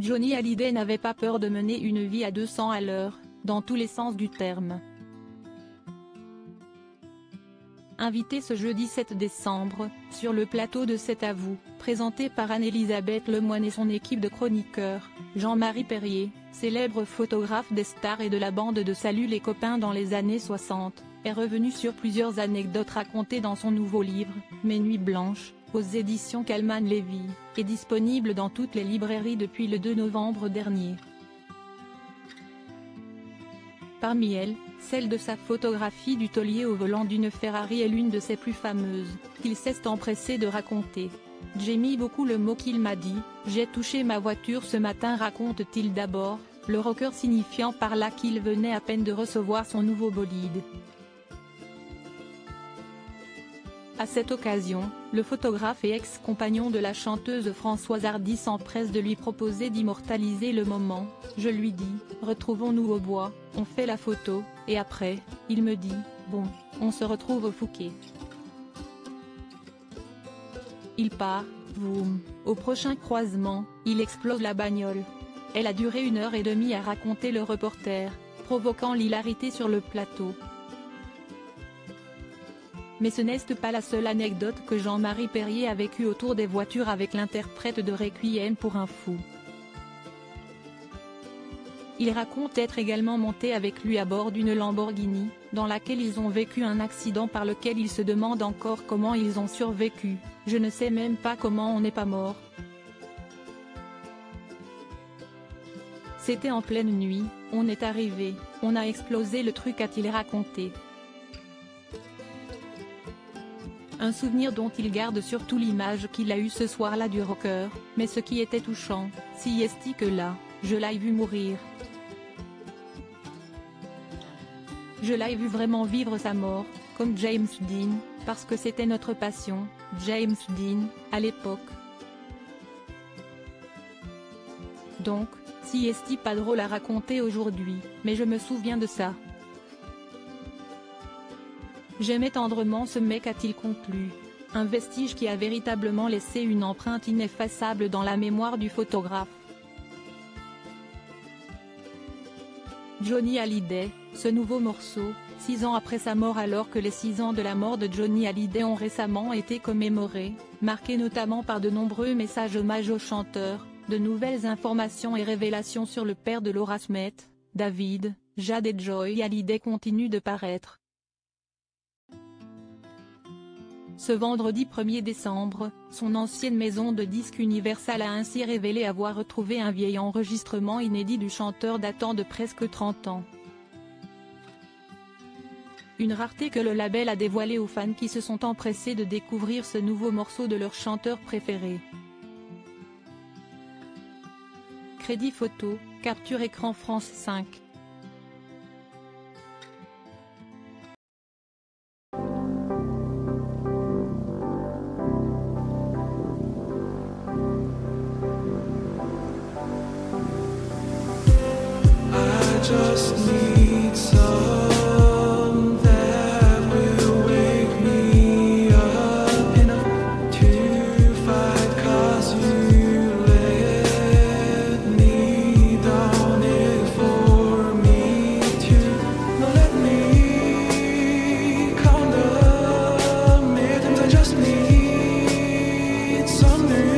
Johnny Hallyday n'avait pas peur de mener une vie à 200 à l'heure, dans tous les sens du terme. Invité ce jeudi 7 décembre, sur le plateau de C'est à vous, présenté par Anne-Elisabeth Lemoine et son équipe de chroniqueurs, Jean-Marie Perrier, célèbre photographe des stars et de la bande de Salut les copains dans les années 60, est revenu sur plusieurs anecdotes racontées dans son nouveau livre, Mes nuits blanches, aux éditions Calman Levy, est disponible dans toutes les librairies depuis le 2 novembre dernier. Parmi elles, celle de sa photographie du taulier au volant d'une Ferrari est l'une de ses plus fameuses, qu'il s'est empressé de raconter. « J'ai mis beaucoup le mot qu'il m'a dit, j'ai touché ma voiture ce matin », raconte-t-il d'abord, le rocker signifiant par là qu'il venait à peine de recevoir son nouveau bolide. À cette occasion, le photographe et ex-compagnon de la chanteuse Françoise Hardy s'empresse de lui proposer d'immortaliser le moment. Je lui dis, retrouvons-nous au bois, on fait la photo, et après, il me dit, bon, on se retrouve au Fouquet. Il part, voum, au prochain croisement, il explose la bagnole. Elle a duré 1h30 à raconter le reporter, provoquant l'hilarité sur le plateau. Mais ce n'est pas la seule anecdote que Jean-Marie Perrier a vécue autour des voitures avec l'interprète de Requiem pour un fou. Il raconte être également monté avec lui à bord d'une Lamborghini, dans laquelle ils ont vécu un accident par lequel il se demande encore comment ils ont survécu. « Je ne sais même pas comment on n'est pas mort. C'était en pleine nuit, on est arrivé, on a explosé le truc », a-t-il raconté. Un souvenir dont il garde surtout l'image qu'il a eue ce soir-là du rocker, mais ce qui était touchant, si est que là, je l'ai vu mourir. Je l'ai vu vraiment vivre sa mort, comme James Dean, parce que c'était notre passion, James Dean, à l'époque. Donc, si est pas drôle à raconter aujourd'hui, mais je me souviens de ça. J'aimais tendrement ce mec, a-t-il conclu. Un vestige qui a véritablement laissé une empreinte ineffaçable dans la mémoire du photographe. Johnny Hallyday, ce nouveau morceau, 6 ans après sa mort alors que les 6 ans de la mort de Johnny Hallyday ont récemment été commémorés, marqué notamment par de nombreux messages hommages au chanteur, de nouvelles informations et révélations sur le père de Laura Smith, David, Jade et Joy Hallyday continuent de paraître. Ce vendredi 1er décembre, son ancienne maison de disques Universal a ainsi révélé avoir retrouvé un vieil enregistrement inédit du chanteur datant de presque 30 ans. Une rareté que le label a dévoilée aux fans qui se sont empressés de découvrir ce nouveau morceau de leur chanteur préféré. Crédit photo, capture écran France 5. Just need some that will wake me up enough to fight, 'cause you let me down it for me to not let me count the minutes. I just need some new